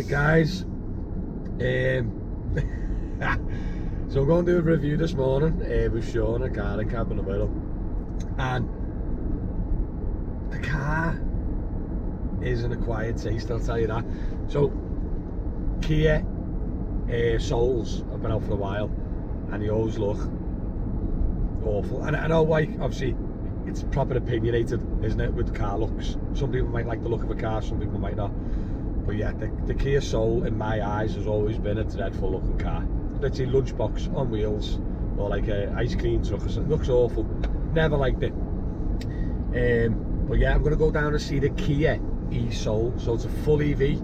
guys, so I'm going to do a review this morning with Sean, a car in Cab in the Middle, and the car is an acquired taste, I'll tell you that. So Kia Souls have been out for a while and they always look awful, and I know why. Obviously it's proper opinionated, isn't it, with car looks. Some people might like the look of a car, some people might not. But yeah, the Kia Soul in my eyes has always been a dreadful looking car. Literally lunchbox on wheels, or like a ice cream truck or something. It looks awful. Never liked it. But yeah, I'm going to go down and see the Kia Soul. So it's a full EV.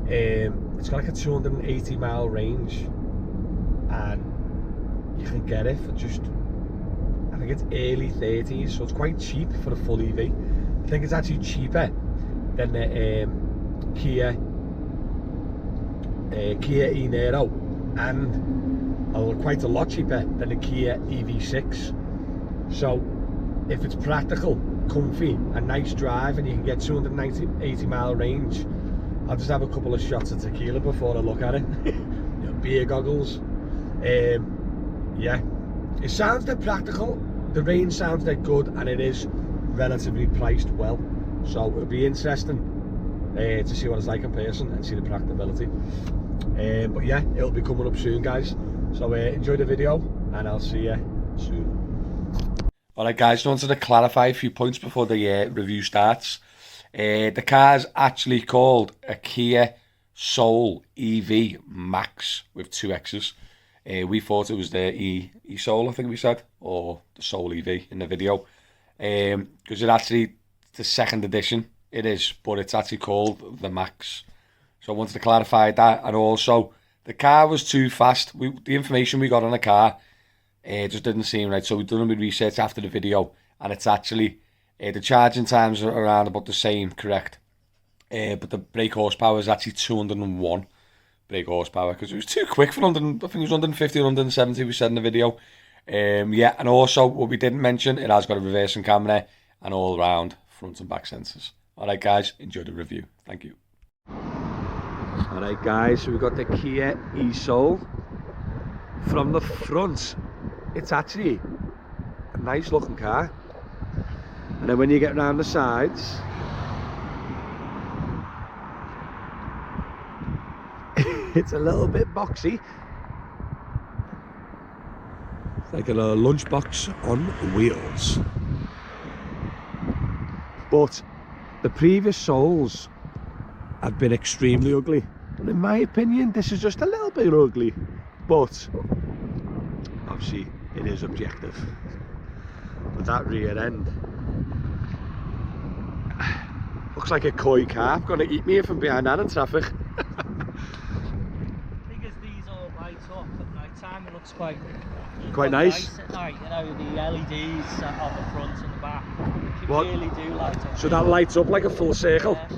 It's got like a 280 mile range, and you can get it for just, I think it's early 30s, so it's quite cheap for a full EV. I think it's actually cheaper than the Kia e-Niro, and quite a lot cheaper than the Kia EV6. So if it's practical, comfy, a nice drive, and you can get 280 mile range, I'll just have a couple of shots of tequila before I look at it. You know, beer goggles. Yeah, it sounds dead practical, the range sounds dead good, and it is relatively priced well, so it'll be interesting to see what it's like in person and see the practicability. But yeah, it'll be coming up soon, guys, so enjoy the video and I'll see you soon. Alright guys, I wanted to clarify a few points before the review starts. The car's actually called a Kia Soul EV MAXX with 2 X's. We thought it was the e-Soul, I think we said, or the Soul EV in the video, because it actually, the 2nd edition it is, but it's actually called the MAXX. So I wanted to clarify that. And also, the car was too fast. The information we got on the car just didn't seem right, so we've done a bit of research after the video, and it's actually the charging times are around about the same, correct, but the brake horsepower is actually 201 brake horsepower, because it was too quick for 100, I think it was 150 or 170 we said in the video. Yeah, and also what we didn't mention, it has got a reversing camera and all round front and back sensors. Alright guys, enjoy the review, thank you. Alright guys, so we've got the Kia e-Soul. From the front, it's actually a nice looking car, and then when you get around the sides, it's a little bit boxy. It's like a lunchbox on wheels. But the previous Souls have been extremely ugly, and in my opinion this is just a little bit ugly, but obviously it is objective. But that rear end looks like a coy car gonna eat me if I'm behind that in traffic. Because these all light up at night time, it looks quite nice at night, you know, the LEDs on the front and the back, they what? Really do light up. So that lights up like a full circle? Yeah.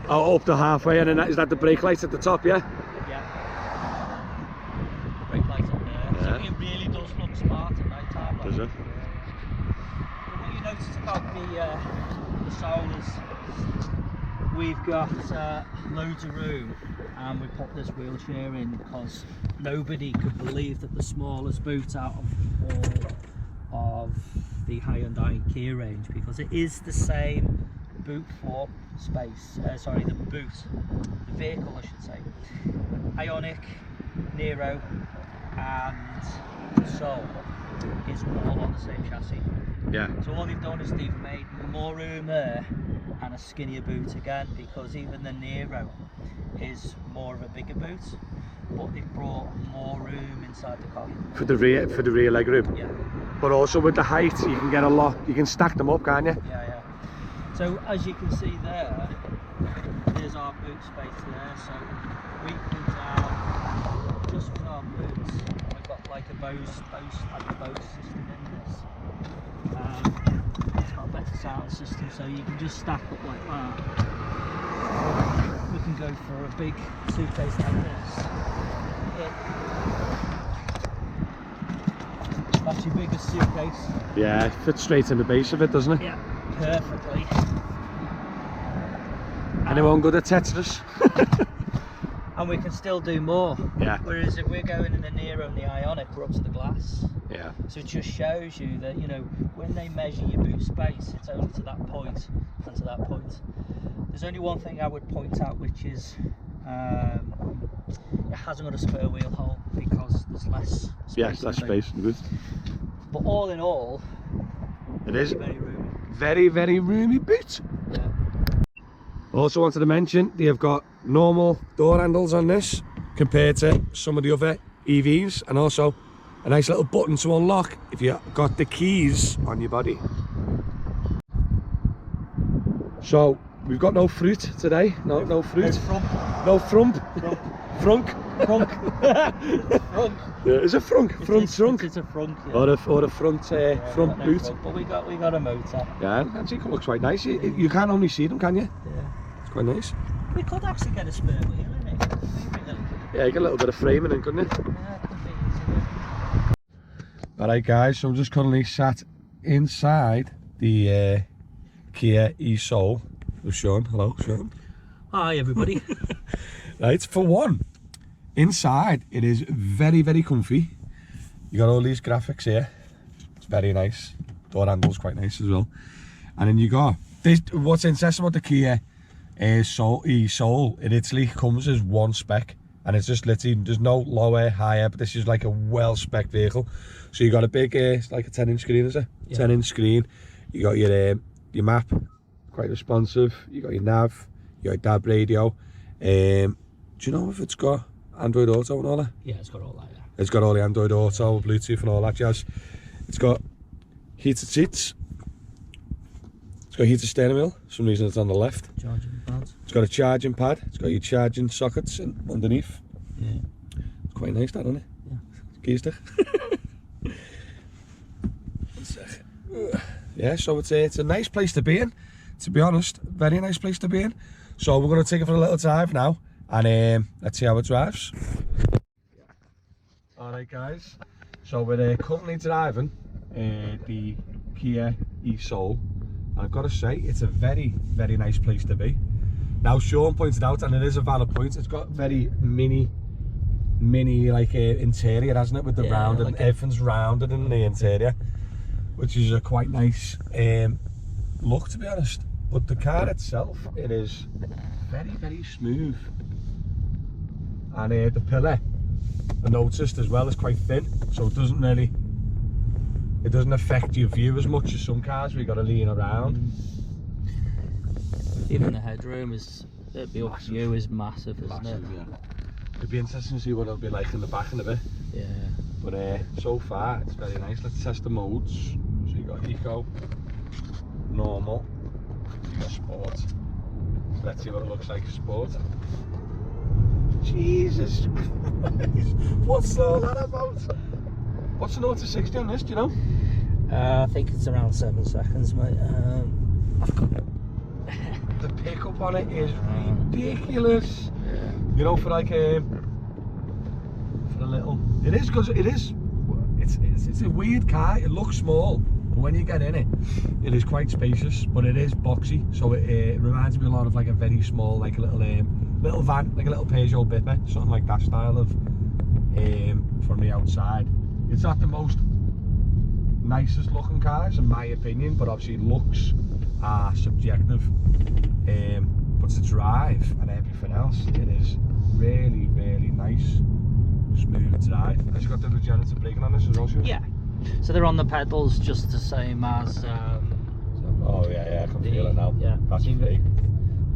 Well, oh, up to halfway, and then is that the brake lights at the top, yeah? Yeah. The brake lights up there. Yeah. So it really does look smart at night time. Does it? What you notice about the Soul is we've got loads of room, and we put this wheelchair in because nobody could believe that the smallest boot out of all of the Hyundai and Kia range, because it is the same boot for space, sorry, the vehicle I should say. Ioniq, Niro and Soul is all on the same chassis. Yeah. So all they've done is they've made more room there and a skinnier boot again, because even the Niro is more of a bigger boot, but they've brought more room inside the car. For the rear leg room? Yeah. But also with the height, you can get a lot, you can stack them up, can't you? Yeah, yeah. So as you can see there, there's our boot space there, so we can down just with our boots. We've got like a Bose system in this. It's got a better sound system, so you can just stack up like that. We can go for a big suitcase like this. That's your biggest suitcase. Yeah, it fits straight in the base of it, doesn't it? Yeah, perfectly. Anyone good at Tetris? and we can still do more. Yeah. Whereas if we're going in the Nero and the Ioniq, we're up to the glass. Yeah. So it just shows you that, you know, when they measure your boot space, it's only to that point and to that point. There's only one thing I would point out, which is it hasn't got a spare wheel hole because there's less space. Yes, less space. Good. But all in all, It is very roomy. very, very roomy boot. Yeah. Also wanted to mention they've got normal door handles on this compared to some of the other EVs, and also a nice little button to unlock if you got the keys on your body. So we've got no fruit today. No fruit. No frump. Frunk. Frunk. Frunk. Yeah, is it frunk? Front trunk. It's a frunk. Yeah. Or a front front no boot. frunk, but we got a motor. Yeah, actually it looks quite nice. You can't only see them, can you? Yeah. It's quite nice. We could actually get a spare wheel in it. Yeah, you get a little bit of framing in, couldn't you? Yeah, it could be easy. Alright guys, so I'm just currently sat inside the Kia Soul with Sean. Hello Sean. Hi everybody. Right, for one, inside it is very, very comfy. You got all these graphics here. It's very nice. Door handle's quite nice as well. And then you got this. What's interesting about the Kia Soul it literally comes as one spec, and it's just literally there's no lower, higher, but this is like a well spec vehicle. So you got a big it's like a 10-inch screen, is it? Yeah. 10-inch screen. You got your map, quite responsive. You got your nav, you got your DAB radio. Do you know if it's got Android Auto and all that? Yeah, it's got all that. Yeah. It's got all the Android Auto, Bluetooth and all that jazz. It's got heated seats. It's got heated steering wheel. For some reason it's on the left. Charging pads. It's got a charging pad. It's got your charging sockets underneath. Yeah. It's quite nice, that, isn't it? Yeah. Keister. Yeah, so it's a nice place to be in. To be honest, very nice place to be in. So we're going to take it for a little drive now, and let's see how it drives. Alright guys, so we're currently driving the Kia Soul. I've got to say, it's a very, very nice place to be. Now Sean pointed out, and it is a valid point, it's got very mini like interior, hasn't it, with the rounded, like everything's rounded in the interior, which is a quite nice look, to be honest. But the car itself, it is very, very smooth, and the pillar, I noticed as well, is quite thin, so it doesn't affect your view as much as some cars where you got to lean around. Even the headroom is, the view is massive, isn't it? Yeah. It'd be interesting to see what it'll be like in the back in a bit. Yeah. But so far it's very nice. Let's test the modes. So you got eco, normal, you got sport. Let's see what it looks like sport. Jesus Christ, what's all that about? What's the 0 to 60 on this, do you know? I think it's around 7 seconds, mate. I've got the pickup on it is ridiculous. Yeah. You know, for like for a little, it is, because it's a weird car. It looks small, but when you get in it, it is quite spacious, but it is boxy. So it reminds me a lot of like a very small, like a little van, like a little Peugeot Bipper, something like that style of from the outside. It's not the most nicest looking cars in my opinion, but obviously looks are subjective. But to drive and everything else, it is really, really nice, smooth drive. Has you got the regenerative braking on this as well, Sean? Yeah. So they're on the pedals just the same as. Oh yeah, I can feel it now. Yeah. That's free.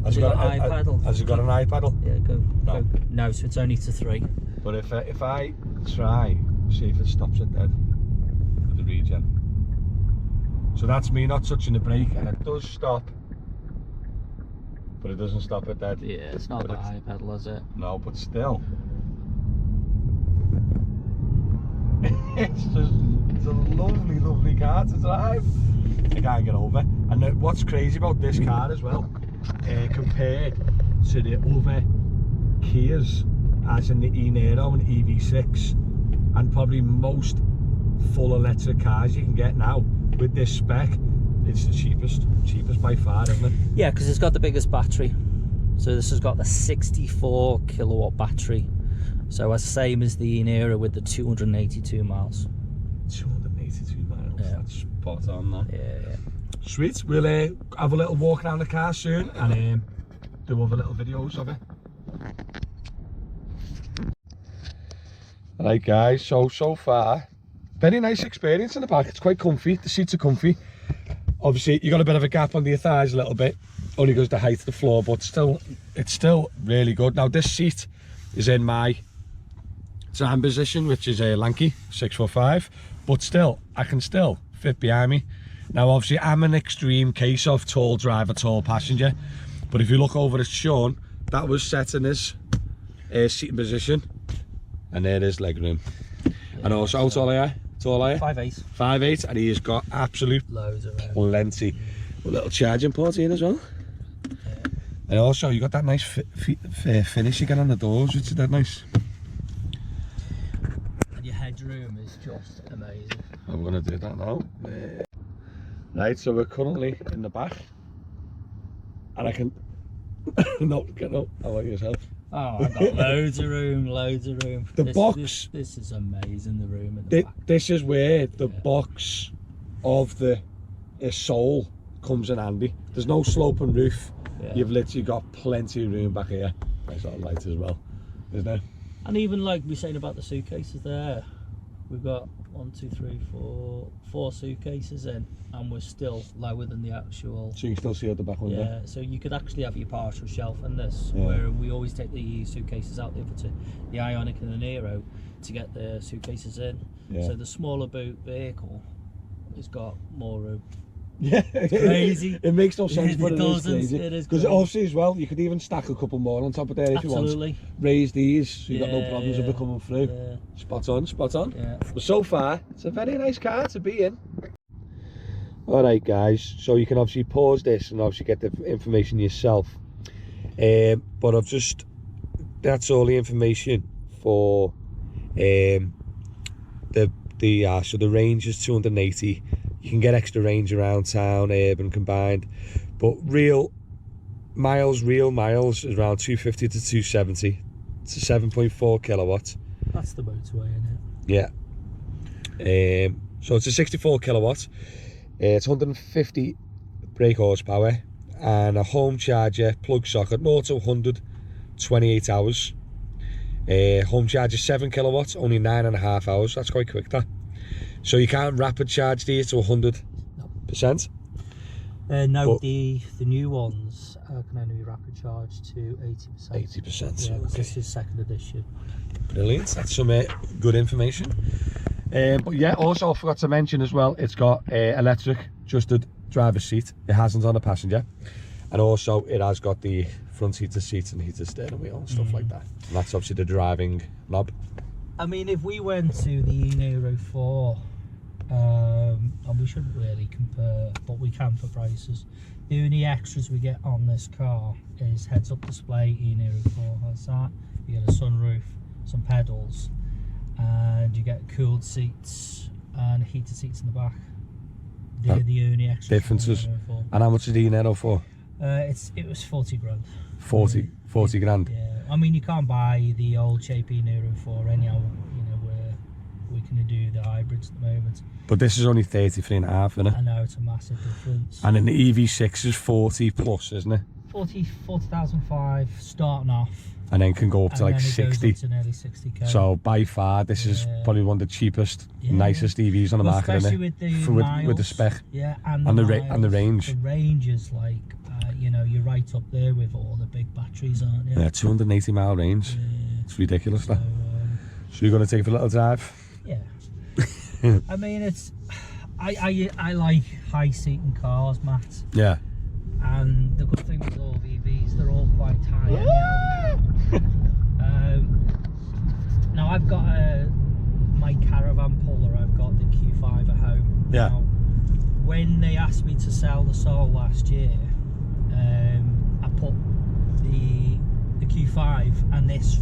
Has it got an iPedal? Has it got an iPedal? Yeah, go. No, so it's only to 3. But if I try, see if it stops it dead with the regen. So that's me not touching the brake, and it does stop, but it doesn't stop it dead. Yeah, it's not the high pedal, is it? No, but still. It's a lovely, lovely car to drive. I can't get over. And what's crazy about this car as well, compared to the other Kias, as in the e-Nero and EV6, and probably most full electric cars you can get now, with this spec, it's the cheapest by far, isn't it? Yeah, because it's got the biggest battery. So this has got the 64 kilowatt battery. So as same as the Inshur with the 282 miles. 282 miles. Yeah. That's spot on, that. Yeah. Sweet. We'll have a little walk around the car soon and do other little videos of it. Alright guys, so far, very nice experience in the back. It's quite comfy, the seats are comfy. Obviously you got a bit of a gap under your thighs a little bit, only because the height of the floor, but still, it's still really good. Now this seat is in my time position, which is a lanky 6'5", but still, I can still fit behind me. Now obviously I'm an extreme case of tall driver, tall passenger, but if you look over at Sean, that was set in his seating position. And there is leg room. Yeah, and also, how tall are you? 5'8". 5'8", and he has got absolute loads of room. Plenty. A little charging port in as well. Yeah. And also, you got that nice finish again on the doors, which is that nice. And your headroom is just amazing. I'm going to do that now. Right, so we're currently in the back. And I can... no, get up. How about yourself? Oh, I've got loads of room, loads of room. The box. This is amazing, the room in the back. This is where the box of the Soul comes in handy. There's no sloping roof. Yeah. You've literally got plenty of room back here. Nice little light as well, isn't it? And even like we're saying about the suitcases there, we've got 1, 2, 3, 4 suitcases in, and we're still lower than the actual. So you can still see out the back window. Yeah, so you could actually have your partial shelf in this, where we always take the suitcases out the other two, the Ioniq and the Nero, to get the suitcases in. Yeah. So the smaller boot vehicle has got more room. Yeah, it's crazy. It makes no sense, but it is crazy. It is because obviously as well, you could even stack a couple more on top of there if you want. Raise these, so you've got no problems of it coming through. Yeah. Spot on, spot on. Yeah. But so far, it's a very nice car to be in. Alright guys, so you can obviously pause this and obviously get the information yourself. But that's all the information for so the range is 280. You can get extra range around town, urban combined, but real miles is around 250 to 270. It's a 7.4 kilowatts. That's the motorway, isn't it? Yeah. So it's a 64 kilowatts. It's 150 brake horsepower and a home charger plug socket 0 to 100 28 hours. Home charger 7 kilowatts, only 9.5 hours. That's quite quick, that. So you can't rapid charge these to 100%? No, but the new ones can only be rapid charge to 80%. 80%. Yeah, this is second edition. Brilliant, that's some good information. But yeah, also I forgot to mention as well, it's got electric adjusted driver's seat. It hasn't on a passenger. And also it has got the front heated seats and heated steering wheel and stuff like that. And that's obviously the driving knob. I mean, if we went to the Nero 4, and we shouldn't really compare, but we can for prices. The only extras we get on this car is heads-up display. Nero 4 has that. You get a sunroof, some pedals, and you get cooled seats and heated seats in the back. They're the only extras. Differences. And how much is the Nero for? It was 40 grand. 40 grand. Yeah. I mean, you can't buy the old JP Nero 4 anyhow. You know, we can do the hybrids at the moment. But this is only 33.5, isn't it? I know, it's a massive difference. And then the EV6 is 40 plus, isn't it? 40,005 starting off. And then can go up to like 60. Goes up to nearly 60k. So by far, this is probably one of the cheapest, nicest EVs on the market, isn't it? Especially with the spec. Yeah, and the range. The range is like, you know, you're right up there with all the big batteries, aren't you? Yeah, 280 mile range. Yeah. It's ridiculous, that. So you're going to take it for a little drive? Yeah. I mean, it's I like high seating cars, Matt. Yeah. And the good thing with all EVs, they're all quite high. Now I've got my caravan puller. I've got the Q5 at home. Yeah. Now, when they asked me to sell the Soul last year, I put the Q5 and this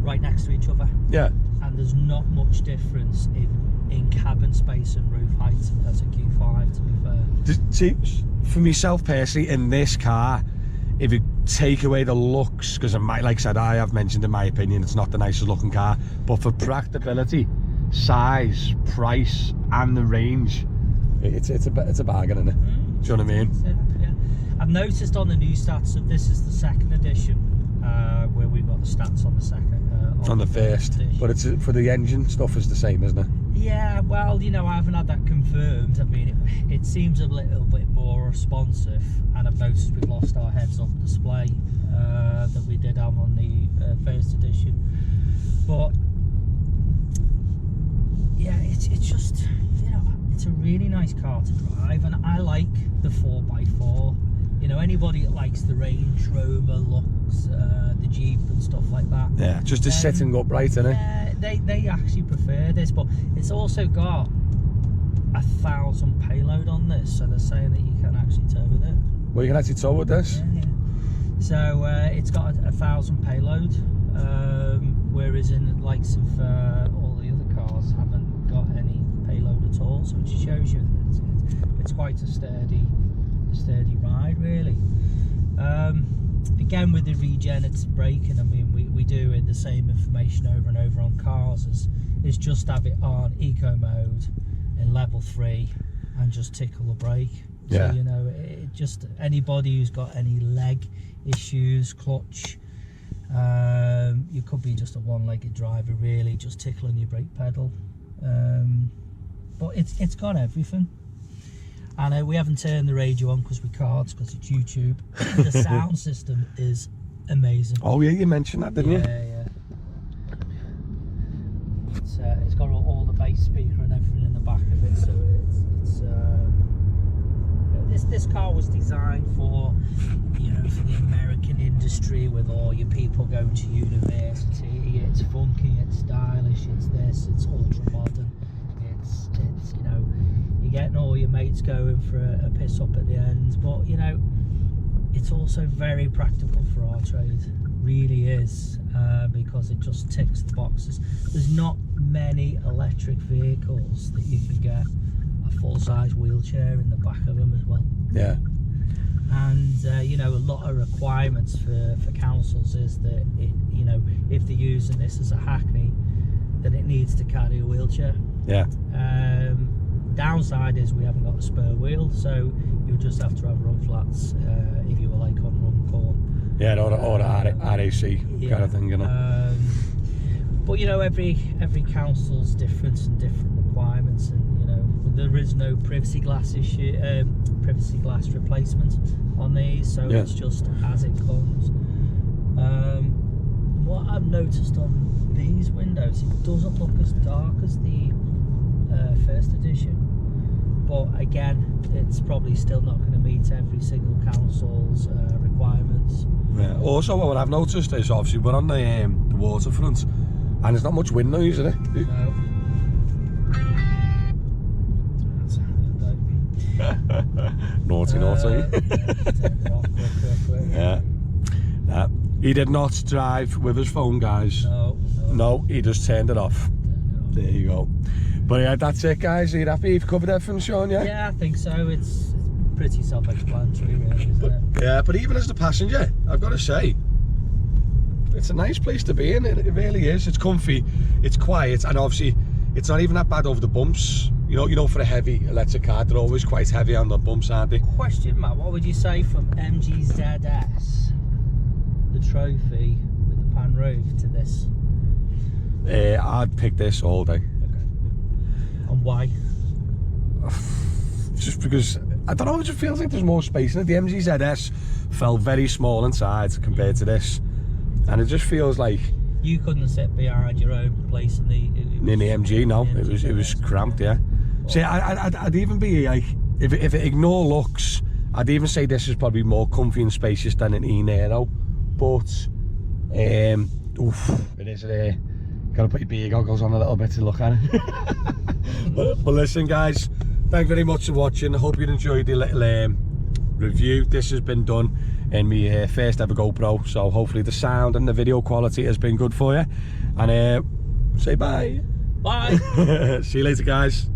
right next to each other. Yeah. And there's not much difference in cabin space and roof height as a Q5, to be fair. See, for myself personally, in this car, if you take away the looks, because like I said, I have mentioned in my opinion, it's not the nicest looking car, but for practicality, size, price, and the range, it's a bargain, isn't it? Do you know what I mean? Yeah. I've noticed on the new stats, so this is the second edition, where we've got the stats on the second. On the first, edition. but it's for the engine stuff is the same, isn't it? Yeah, well, you know, I haven't had that confirmed. I mean, it seems a little bit more responsive, and I've noticed we've lost our heads-up display that we did have on the first edition. But yeah, it's just, you know, it's a really nice car to drive, and I like the 4x4. You know, anybody that likes the Range Rover looks, the Jeep and stuff like that. Yeah, just the sitting upright, isn't it? Yeah, they actually prefer this, but it's also got 1,000 payload on this, so they're saying that you can actually tow with it. Well, you can actually tow with this? Yeah. So it's got 1,000 payload, whereas in the likes of all the other cars haven't got any payload at all, so it just shows you that it's quite a sturdy ride, really. Again, with the regenerative braking, I mean, we do it the same information over and over on cars, is just have it on eco mode in level 3 and just tickle the brake. Yeah. So, you know, it just, anybody who's got any leg issues, clutch, you could be just a one-legged driver, really, just tickling your brake pedal. But it's got everything. And we haven't turned the radio on because we can't, because it's YouTube. The sound system is amazing. Oh yeah, you mentioned that, didn't you? Yeah. It's got all the bass speaker and everything in the back of it, so this car was designed for, you know, for the American industry, with all your people going to university. It's funky, it's stylish, it's this, it's ultra modern. It's you know, you're getting all your mates going for a piss up at the end, but you know, it's also very practical for our trade, really is, because it just ticks the boxes. There's not many electric vehicles that you can get a full-size wheelchair in the back of them as well. Yeah. And you know, a lot of requirements for councils is that it, you know, if they're using this as a hackney, then it needs to carry a wheelchair. Yeah. Downside is we haven't got a spare wheel, so you just have to have run flats if you were like on Runcorn. Yeah, or the RAC Yeah. kind of thing, you know. But you know, every council's different and different requirements, and you know, there is no privacy glass replacement on these, so it's just as it comes. What I've noticed on these windows, it doesn't look as dark as the first edition, but again, it's probably still not going to meet every single council's requirements. Yeah. Also, what I've noticed is, obviously, we're on the waterfront, and there's not much wind noise, is it? No. Naughty. Quick. Yeah. He did not drive with his phone, guys. No, he just turned it off. There you go. But yeah, that's it, guys. Are you happy you've covered everything, Sean? Yeah, I think so. It's pretty self-explanatory, really, isn't it? Yeah, but even as the passenger, I've got to say, it's a nice place to be in. It really is. It's comfy, it's quiet, and obviously it's not even that bad over the bumps. You know, for a heavy electric car, they're always quite heavy on the bumps, aren't they? Question, Matt, what would you say from MG ZS, the trophy with the pan roof, to this? I'd pick this all day. And why? Just because, I don't know, it just feels like there's more space in it. The MG ZS felt very small inside compared to this, and it just feels like you couldn't sit behind your own place in the MG. No, it was cramped. Yeah. See, I'd even be like, if it ignore looks, I'd even say this is probably more comfy and spacious than an e-Nero, but it is gotta put your beer goggles on a little bit to look at it. but listen, guys, thank you very much for watching. I hope you enjoyed the little review. This has been done in my first ever GoPro, so hopefully the sound and the video quality has been good for you. And say bye. See you later, guys.